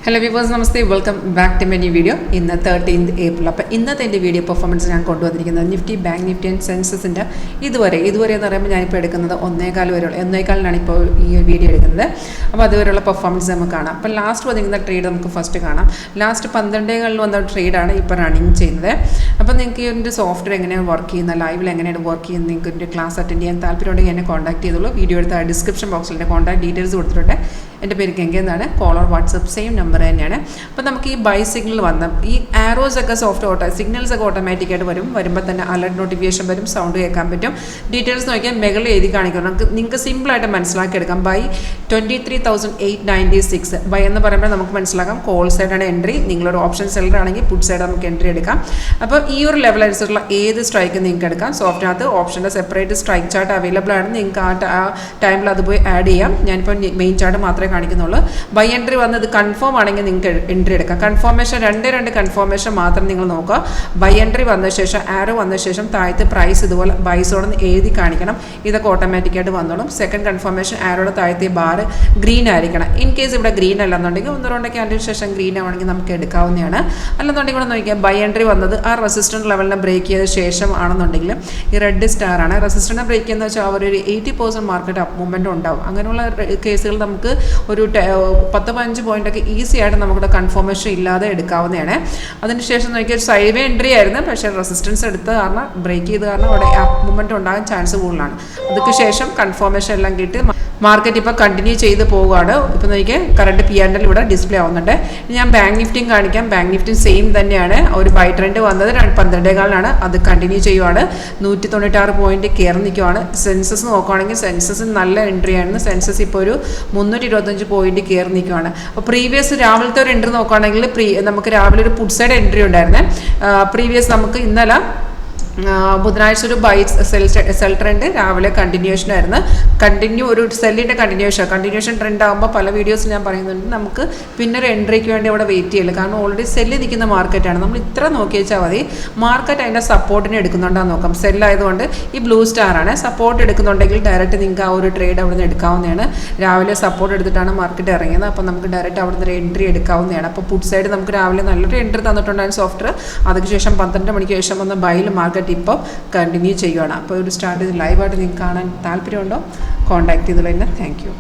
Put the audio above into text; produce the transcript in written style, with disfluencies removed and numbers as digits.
Hello viewers, നമസ്തേ. Welcome back to my new video. ഇന്ന് 13th April. അപ്പോൾ ഇന്നത്തെ എൻ്റെ വീഡിയോ പെർഫോമൻസ് ഞാൻ കൊണ്ടുവന്നിരിക്കുന്നത് നിഫ്റ്റി, ബാങ്ക് നിഫ്റ്റി ആൻഡ് സെൻസസിൻ്റെ ഇതുവരെ എന്ന് പറയുമ്പോൾ ഞാനിപ്പോൾ എടുക്കുന്നത് 1.15 വരെയുള്ള 1.15 ഇപ്പോൾ ഈ വീഡിയോ എടുക്കുന്നത്. അപ്പോൾ അതുവരെയുള്ള പെർഫോമൻസ് നമുക്ക് കാണാം. അപ്പോൾ ലാസ്റ്റ് വന്നിരിക്കുന്ന ട്രേഡ് നമുക്ക് ഫസ്റ്റ് കാണാം. ലാസ്റ്റ് 12 വന്ന ട്രേഡാണ് ഇപ്പോൾ റണ്ണിങ് ചെയ്യുന്നത്. അപ്പോൾ നിങ്ങൾക്ക് ഈ ഒരു സോഫ്റ്റ്വെയർ എങ്ങനെയാണ് വർക്ക് ചെയ്യുന്നത്, ലൈവിൽ എങ്ങനെയാണ് വർക്ക് ചെയ്യുന്നത്, നിങ്ങൾക്ക് ഒരു ക്ലാസ് അറ്റൻഡ് ചെയ്യാൻ താല്പര്യമുണ്ടെങ്കിൽ എന്നെ കോൺടാക്ട് ചെയ്തോളൂ. വീഡിയോ എടുത്ത ഡിസ്ക്രിപ്ഷൻ ബോക്സിൽ എൻ്റെ കോൺടാക്ട് ഡീറ്റെയിൽസ് കൊടുത്തിട്ടുണ്ട്. എൻ്റെ പേര് ഗംഗ എന്നാണ്. Call or WhatsApp same number തന്നെയാണ്. അപ്പോൾ നമുക്ക് ഈ ബൈ സിഗ്നൽ വന്ന ഈ ആരോസ് ഒക്കെ സിഗ്നൽസ് ഒക്കെ ഓട്ടോമാറ്റിക്കായിട്ട് വരുമ്പോൾ തന്നെ അലർട്ട് നോട്ടിഫിക്കേഷൻ വരും, സൗണ്ട് കേൾക്കാൻ പറ്റും. ഡീറ്റെയിൽസ് നോക്കിയാൽ മുകളിൽ എഴുതി കാണിക്കണം. നിങ്ങൾക്ക് സിമ്പിളായിട്ട് മനസ്സിലാക്കിയെടുക്കാം. ബൈ 23,896 ബൈ എന്ന് പറയുമ്പോൾ നമുക്ക് മനസ്സിലാക്കാം കോൾ സൈഡാണ് എൻട്രി. നിങ്ങളൊരു ഓപ്ഷൻ സെല്ലർ ആണെങ്കിൽ പുട്ട് സൈഡ് നമുക്ക് എൻട്രി എടുക്കാം. അപ്പോൾ ഈ ഒരു ലെവൽ അനുസരിച്ചുള്ള ഏത് സ്ട്രൈക്ക് നിങ്ങൾക്ക് എടുക്കാം. സോഫ്റ്റിനകത്ത് ഓപ്ഷൻ്റെ സെപ്പറേറ്റ് സ്ട്രൈക്ക് ചാർട്ട് അവൈലബിൾ ആണ്. നിങ്ങൾക്ക് ആ ടൈമിൽ അത് പോയി ആഡ് ചെയ്യാം. ഞാനിപ്പോൾ മെയിൻ ചാർട്ട് മാത്രമേ കാണിക്കുന്നുള്ളൂ. ബൈ എൻട്രി വന്നത് കൺഫേം ആണെങ്കിൽ നിങ്ങൾക്ക് എൻട്രി എടുക്കാം. കൺഫർമേഷൻ രണ്ട് കൺഫർമേഷൻ മാത്രം നിങ്ങൾ നോക്കുക. ബൈ എൻട്രി വന്ന ശേഷം ആരോ വന്ന ശേഷം താഴത്ത് പ്രൈസ് ഇതുപോലെ ബൈ സോണെന്ന് എഴുതി കാണിക്കണം. ഇതൊക്കെ ഓട്ടോമാറ്റിക്കായിട്ട് വന്നോളും. സെക്കൻഡ് കൺഫർമേഷൻ ആരോടെ താഴത്തെ ബാർ ഗ്രീൻ ആയിരിക്കണം. ഇൻ കേസ് ഇവിടെ ഗ്രീൻ അല്ലെന്നുണ്ടെങ്കിൽ 1-2 ക്യാൻഡിന് ശേഷം ഗ്രീൻ ആവണമെങ്കിൽ നമുക്ക് എടുക്കാവുന്നതാണ്. അല്ലെന്നുണ്ടെങ്കിൽ ഇവിടെ നോക്കിയാൽ ബൈ എൻട്രി വന്നത് ആ റെസിസ്റ്റൻറ്റ് ലെവലിനെ ബ്രേക്ക് ചെയ്ത ശേഷം ആണെന്നുണ്ടെങ്കിൽ ഈ റെഡ് സ്റ്റാർ ആണ്. റെസിസ്റ്റൻറ്റിനെ ബ്രേക്ക് ചെയ്യുന്ന വെച്ചാൽ അവർ ഒരു 80% മാർക്കറ്റ് അപ്പ് മൂവ്മെൻറ്റ് ഉണ്ടാവും. അങ്ങനെയുള്ള കേസുകൾ നമുക്ക് ഒരു 10-15 പോയിൻ്റൊക്കെ ഈസി ആയിട്ട് നമുക്കിവിടെ കൺഫർമേഷൻ ഇല്ലാതെ എടുക്കാവുന്നതാണ്. അതിനുശേഷം നോക്കിയാൽ സൈഡ് എൻട്രി ആയിരുന്നു, പക്ഷേ റെസിസ്റ്റൻസ് എടുത്ത് കാരണം ബ്രേക്ക് ചെയ്ത് കാരണം അവിടെ അപ്പ് മൂവ്മെൻറ്റ് ഉണ്ടാകാൻ ചാൻസ് കൂടുതലാണ്. അതിന് ശേഷം കൺഫർമേഷൻ എല്ലാം കിട്ടി മാർക്കറ്റ് ഇപ്പോൾ കണ്ടിന്യൂ ചെയ്ത് പോവുകയാണ്. ഇപ്പോൾ നോക്കിയാൽ കറണ്ട് P&L ഇവിടെ ഡിസ്പ്ലേ ആവുന്നുണ്ട്. ഞാൻ ബാങ്ക് നിഫ്റ്റിയും കാണിക്കാം. ബാങ്ക് നിഫ്റ്റി സെയിം തന്നെയാണ്. ഒരു ബൈ ട്രെൻഡ് വന്നത് 12.15 അത് കണ്ടിന്യൂ ചെയ്യുവാണ്. 196 പോയിന്റ് കയറി നിൽക്കുവാണ്. സെൻസസ് നോക്കുകയാണെങ്കിൽ സെൻസസ് നല്ല എൻട്രി ആയിരുന്നു. സെൻസസ് ഇപ്പോൾ ഒരു 325 പോയിന്റ് കയറി നിൽക്കുവാണ്. അപ്പോൾ പ്രീവിയസ് രാവിലത്തെ ഒരു എൻട്രി നോക്കുകയാണെങ്കിൽ നമുക്ക് രാവിലെ ഒരു പുട്ട് സൈഡ് എൻട്രി ഉണ്ടായിരുന്നു. പ്രീവിയസ് നമുക്ക് ഇന്നലെ ബുധനാഴ്ച ഒരു ബൈ സെൽ ട്രെൻഡ് രാവിലെ കണ്ടിന്യൂഷൻ ആയിരുന്നു. ഒരു സെല്ലിൻ്റെ കണ്ടിന്യൂഷൻ ട്രെൻഡ് ആകുമ്പോൾ പല വീഡിയോസിൽ ഞാൻ പറയുന്നുണ്ട് നമുക്ക് പിന്നെ ഒരു എൻട്രിക്ക് വേണ്ടി അവിടെ വെയിറ്റ് ചെയ്യില്ല. കാരണം ഓൾറെഡി സെല്ല് നിൽക്കുന്ന മാർക്കറ്റാണ്. നമ്മൾ ഇത്ര നോക്കി വെച്ചാൽ മതി. മാർക്കറ്റ് അതിൻ്റെ സപ്പോർട്ടിന് എടുക്കുന്നുണ്ടാന്ന് നോക്കാം. സെല്ലായതുകൊണ്ട് ഈ ബ്ലൂ സ്റ്റാറാണ്. സപ്പോർട്ട് എടുക്കുന്നുണ്ടെങ്കിൽ ഡയറക്റ്റ് നിങ്ങൾക്ക് ആ ഒരു ട്രേഡ് അവിടെ നിന്ന് എടുക്കാവുന്നതാണ്. രാവിലെ സപ്പോർട്ട് എടുത്തിട്ടാണ് മാർക്കറ്റ് ഇറങ്ങിയത്. അപ്പോൾ നമുക്ക് ഡയറക്റ്റ് അവിടെ നിന്ന് എൻട്രി എടുക്കാവുന്നതാണ്. അപ്പോൾ പുട്ട് സൈഡ് നമുക്ക് രാവിലെ നല്ലൊരു എൻട്രി തന്നിട്ടുണ്ടായിരുന്നു സോഫ്റ്റ്വെയർ. അതിനുശേഷം 12 മണിക്ക് ശേഷം വന്ന ബൈയിൽ മാർക്കറ്റ് ഇപ്പോൾ കണ്ടിന്യൂ ചെയ്യുകയാണ്. അപ്പോൾ ഒരു സ്റ്റാർട്ട് ചെയ്ത് ലൈവായിട്ട് നിങ്ങൾക്ക് കാണാൻ താല്പര്യമുണ്ടോ? കോൺടാക്ട് ചെയ്തോളൂ എന്നെ. Thank you.